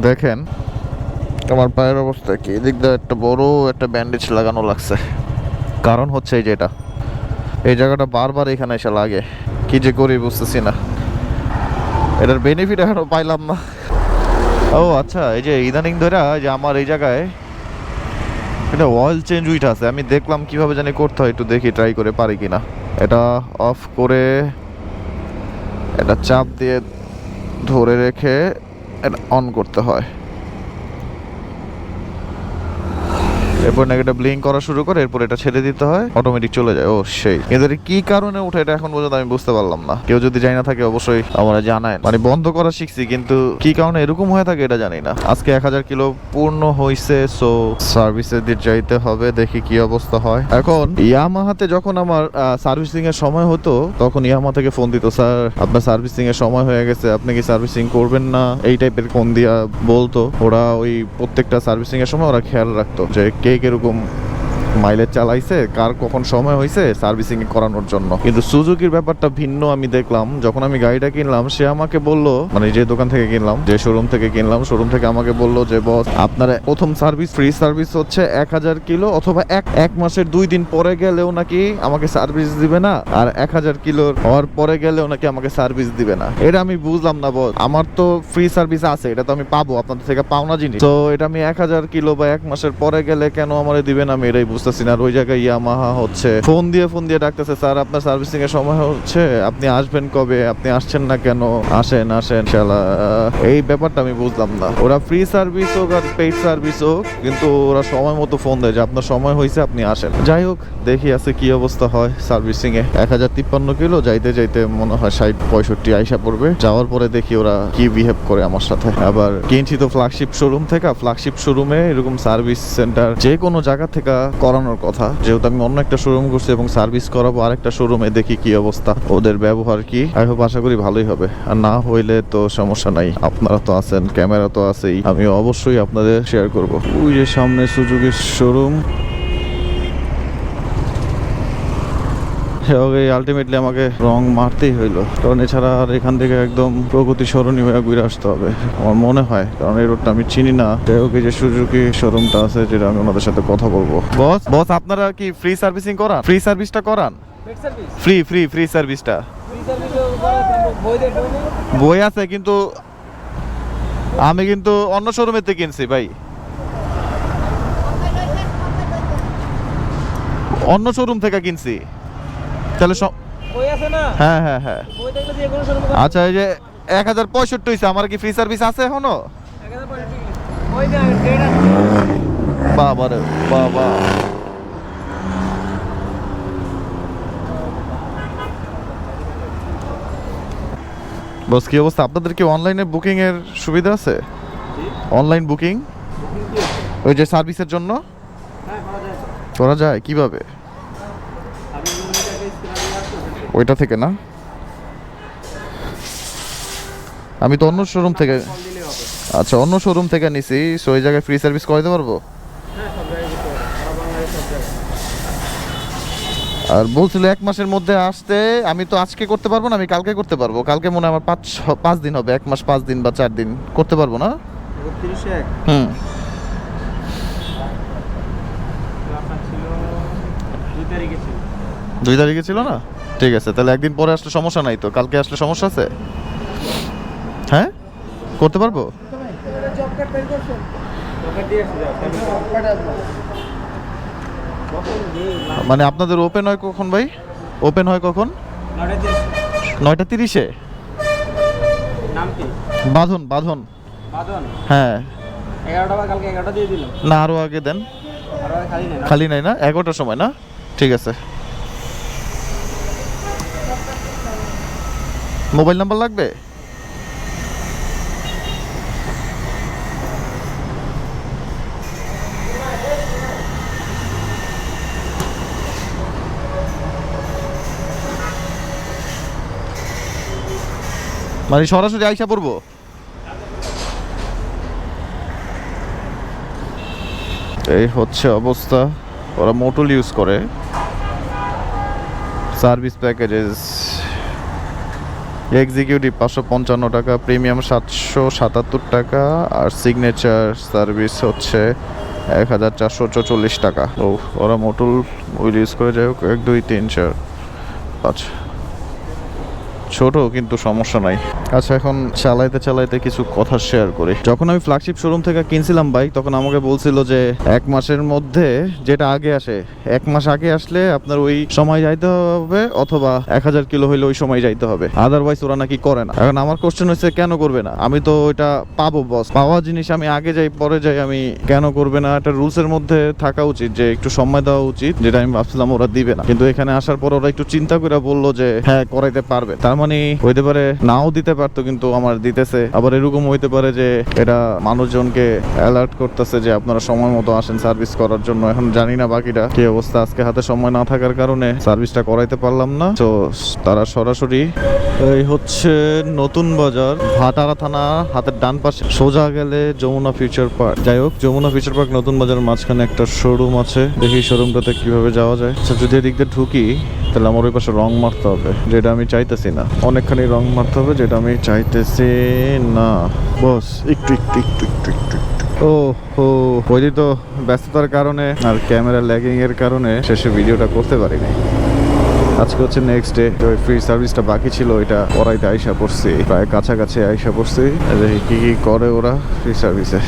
দেখেন আমার পায়ের অবস্থা কি, এদিক দিয়ে একটা বড় একটা ব্যান্ডেজ লাগানো লাগছে। কারণ হচ্ছে এই যে এই জায়গাটা বারবার এখানে এসে লাগে, কি যে করি বুঝতেছি না, এটার বেনিফিট এখনো পাইলাম না। ও আচ্ছা, এই যে ইদানিং ধরে যে আমার এই জায়গায় এটা অয়েল চেঞ্জ উইট আছে, আমি দেখলাম কিভাবে জানি করতে হয়, একটু দেখি ট্রাই করে পারি কিনা। এটা অফ করে এটা চাপ দিয়ে ধরে রেখে এটা অন করতে হয়, এরপর নাকি এটা ব্লিঙ্ক করা শুরু করে, এরপর এটা ছেড়ে দিতে হয়, অটোমেটিক চলে যায়। ও সেই, এদের কি কারণে উঠে এটা এখন পর্যন্ত আমি বুঝতে পারলাম না। কেউ যদি জানি না থাকে অবশ্যই আমরা জানায়, মানে বন্ধ করা শিখছি কিন্তু কি কারণে এরকম হয়ে থাকে এটা জানি না। আজকে 1000 কিলো পূর্ণ হয়েছে, সো সার্ভিসের দিকে যাইতে হবে, দেখি কি অবস্থা হয়। এখন ইয়ামাহাতে যখন আমার সার্ভিসিং এর সময় হতো তখন ইয়ামাহা থেকে ফোন দিত, স্যার আপনার সার্ভিসিং এর সময় হয়ে গেছে, আপনি কি সার্ভিসিং করবেন না, এই টাইপের ফোন দিয়া বলতো। ওরা ওই প্রত্যেকটা সার্ভিসিং এর সময় ওরা খেয়াল রাখতো যে কে কিরকম মাইলেজ চালাইছে, কার কখন সময় হয়েছে সার্ভিসিং করানোর জন্য। কিন্তু সুজুকির ব্যাপারটা ভিন্ন। আমি দেখলাম যখন আমি গাড়িটা কিনলাম, সে আমাকে বলল, মানে যে দোকান থেকে কিনলাম, যে শোরুম থেকে কিনলাম, শোরুম থেকে আমাকে বলল যে বস আপনার প্রথম সার্ভিস ফ্রি সার্ভিস হচ্ছে 1000 কিলো, অথবা এক মাসের 2 দিন পরে গেলেও নাকি আমাকে সার্ভিস দিবে না, আর 1000 কিলো হওয়ার পরে গেলেও নাকি আমাকে সার্ভিস দিবে না। এটা আমি বুঝলাম না বস, আমার তো ফ্রি সার্ভিস আছে, এটা তো আমি পাবো আপনাদের থেকে পাওনা জিনিস, তো এটা আমি 1000 কিলো বা 1 মাসের পরে গেলে কেন আমারে দিবেন, আমি এটাই বুঝতেছি না। আর ওই জায়গায় ইয়ামাহা হচ্ছে ফোন দিয়ে ডাকতেছে, স্যার আপনার সার্ভিসিং এর সময় হচ্ছে, আপনি আসবেন কবে, আপনি আসছেন না কেন, আসেন আসেন শালা। এই ব্যাপারটা আমি বুঝলাম না। ওরা ফ্রি সার্ভিস হোক আর পেইড সার্ভিস হোক, কিন্তু ওরা সময় মতো ফোন দেয় যে আপনার সময় হয়েছে আপনি আসেন। যাই হোক, দেখি আছে কি অবস্থা হয় সার্ভিসিং এ। 1053 কিলো যাইতে যাইতে মনে হয় 60-65 আইসা পড়বে। যাওয়ার পরে দেখি ওরা কি বিহেভ করে আমার সাথে। আবার কিনছি তো ফ্ল্যাগশিপ শোরুম থেকে, ফ্ল্যাগশিপ শোরুমে এরকম সার্ভিস সেন্টার যে কোনো জায়গা থেকে করানোর কথা, যেহেতু আমি অন্য একটা শোরুম করছি এবং সার্ভিস করাবো আরেকটা শোরুমে, দেখি কি অবস্থা, ওদের ব্যবহার কি। আই হোপ, আশা করি ভালোই হবে, আর না হইলে তো সমস্যা নাই, আপনারা তো আছেন, ক্যামেরা তো আছেই, আমি অবশ্যই আপনাদের শেয়ার করব। ওই যে সামনে সুজুকির শোরুম, আলটিমেটলি আমাকে রং মারতেই হইলো, কারণ এছাড়া আর এখান থেকে একদম প্রগতি সরণি হয়ে ঘুরে আসতে হবে আমার মনে হয়, কারণ এই রোডটা আমি চিনি না। ওকে, যে সুজুকি শোরুমটা আছে, যেটা আমি ওনাদের সাথে কথা বলবো। বস আপনারা কি ফ্রি সার্ভিসিং করান? ফ্রি সার্ভিসটা করান? ফ্রি সার্ভিসটা বই আছে, কিন্তু আমি কিন্তু অন্য শোরুমের থেকে কিনছি ভাই, অন্য শোরুম থেকে কিনছি। তাহলে হ্যাঁ হ্যাঁ হ্যাঁ, আচ্ছা, এই যে 1065 হয়েছে, আমার কি ফ্রি সার্ভিস আছে এখনো? বাবা রে বাবা, বস কি অবস্থা? আপনাদের কি অনলাইনে বুকিং এর সুবিধা আছে? অনলাইন বুকিং ওই যে সার্ভিসের জন্য করা যায় কিভাবে? ওইটা থেকে না, আমি তো অন্য শোরুম থেকে, আচ্ছা অন্য শোরুম থেকে নিছি, সো ওই জায়গায় ফ্রি সার্ভিস করাইতে পারবো? আর বলছিল 1 মাসের মধ্যে আসতে, আমি তো আজকে করতে পারবো না, আমি কালকে করতে পারবো। কালকে মনে হয় আমার 5 দিন হবে, 1 মাস 5 দিন বা 4 দিন করতে পারবো না? হুম, 2 তারিখে ছিল না? ঠিক আছে, তাহলে একদিন পরে আসলে সমস্যা নাই তো? কালকে আসলে সমস্যা আছে? হ্যাঁ, করতে পারবো। মানে আপনাদের ওপেন হয় কখন ভাই? ওপেন হয় কখন? 9:30-এ। বাঁধন বাঁধন, হ্যাঁ। 11টা বা কালকে 11টা দিয়ে দিলাম না, আরো আগে দেন। খালি নাই না? 11টার সময় না? ঠিক আছে। মোবাইল নাম্বার লাগবে? মানে সরাসরি আইসা পড়বো? এই হচ্ছে অবস্থা। ওরা মোটল ইউজ করে, সার্ভিস প্যাকেজেস এক্সিকিউটিভ 555 টাকা, প্রিমিয়াম 777 টাকা, আর সিগনেচার সার্ভিস হচ্ছে 1444 টাকা। ও ওরা মোটল উইল ইউজ করে, যাই হোক 1 2 3 4 5 ছোট কিন্তু সমস্যা নাই। আচ্ছা, এখন চালাইতে চালাইতে কিছু কথা শেয়ার করি। যখন আমি ফ্ল্যাগশিপ শোরুম থেকে কিনছিলাম বাইক, তখন আমাকে বলছিল যে 1 মাসের মধ্যে যেটা আগে আসে, 1 মাস আগে আসলে আপনার ওই সময় যাইতে হবে, অথবা 1000 কিলো হইলে ওই সময় যাইতে হবে, আদারওয়াইজ ওরা নাকি করে না। এখন আমার কোশ্চেন হচ্ছে কেন করবে না? আমি তো ওইটা পাবো বস, পাওয়া জিনিস আমি আগে যাই পরে যাই, আমি কেন করবে না? একটা রুলস এর মধ্যে থাকা উচিত যে একটু সময় দেওয়া উচিত, যেটা আমি ভাবছিলাম ওরা দিবে না। কিন্তু এখানে আসার পর ওরা একটু চিন্তা করে বললো যে হ্যাঁ করাইতে পারবে। তার মানে হইতে পারে নাও দিতে পারতো, কিন্তু আমার দিতেছে। আবার এরকম হইতে পারে যে এটা মানুষজনকে অ্যালার্ট করতেছে যে আপনারা সময় মতো আসেন সার্ভিস করার জন্য। এখন জানি না বাকিটা কি অবস্থা। আজকে হাতে সময় না থাকার কারণে সার্ভিসটা করাইতে পারলাম না। তো তারা সরাসরি এই হচ্ছে নতুন বাজার, ভাটারা থানা, হাতের ডান পাশে সোজা গেলে যমুনা ফিউচার পার্ক। যাই হোক, যমুনা ফিউচার পার্ক নতুন বাজারের মাঝখানে একটা শোরুম আছে। দেখি শোরুমটাতে কিভাবে যাওয়া যায়। আচ্ছা, যদি এদিক দিয়ে ঢুকি তাহলে আমার ওই পাশে রং মারতে হবে, যেটা আমি চাইতেছি না। অনেকখানি রং মারতে হবে, যেটা আমি চাইতেছি না বস। একটু একটু একটু একটু একটু ও হো, ওই তো ব্যস্ততার কারণে আর ক্যামেরা ল্যাগিং এর কারণে শেষে ভিডিওটা করতে পারিনি। আজকে হচ্ছে নেক্সট ডে। ওই ফ্রি সার্ভিসটা বাকি ছিল, ওইটা করাইতে আইসা পড়ছি, প্রায় কাছাকাছি আইসা পড়ছি। কি কি করে ওরা ফ্রি সার্ভিসে।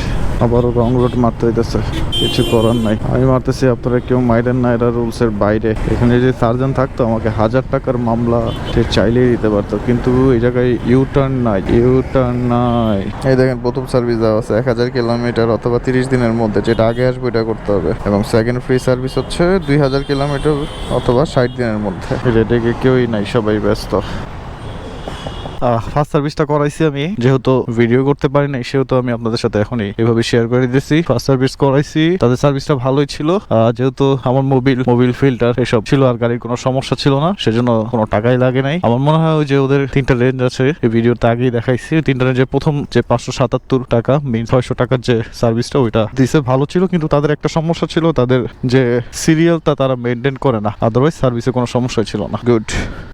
আবারও রং রোড মারতে হইতেছে, কিছু করার নাই। আমি মারতেছি, আপনারা কেউ মাইরেন না, এটা রুলস এর বাইরে। এখানে যদি সার্জন থাকতো আমাকে 1000 টাকার মামলা সে চাইলেই দিতে পারতো, কিন্তু এই জায়গায় ইউ টার্ন নাই, ইউ টার্ন নাই। এই দেখেন প্রথম সার্ভিস দেওয়া আছে 1000 কিলোমিটার অথবা 30 দিনের মধ্যে, যেটা আগে আসবে এটা করতে হবে। এবং সেকেন্ড ফ্রি সার্ভিস হচ্ছে 2000 কিলোমিটার অথবা 60 দিনের মধ্যে। এটাকে কেউই নাই, সবাই ব্যস্ত। ফার্স্ট সার্ভিসটা করাইছি আমি, যেহেতু ভিডিও করতে পারি নাই সেহেতু আমি আপনাদের সাথে এখনই এভাবে শেয়ার করে দিচ্ছি। ফার্স্ট সার্ভিস করাইছি, তাদের সার্ভিসটা ভালোই ছিল। যেহেতু আমার মোবিল ফিল্টার এসব ছিল আর গাড়ির কোনো সমস্যা ছিল না, সেজন্য কোনো টাকাই লাগে নাই। আমার মনে হয় যে ওদের 3টা রেঞ্জ আছে, এই ভিডিওতে আগেই দেখাইছি। 3টা রেঞ্জের প্রথম যে 577 টাকা মিন 600 টাকার যে সার্ভিসটা ওইটা দিছে, ভালো ছিল। কিন্তু তাদের একটা সমস্যা ছিল, তাদের যে সিরিয়ালটা তারা মেনটেন করে না, আদারওয়াইজ সার্ভিসে কোনো সমস্যা ছিল না। গুড।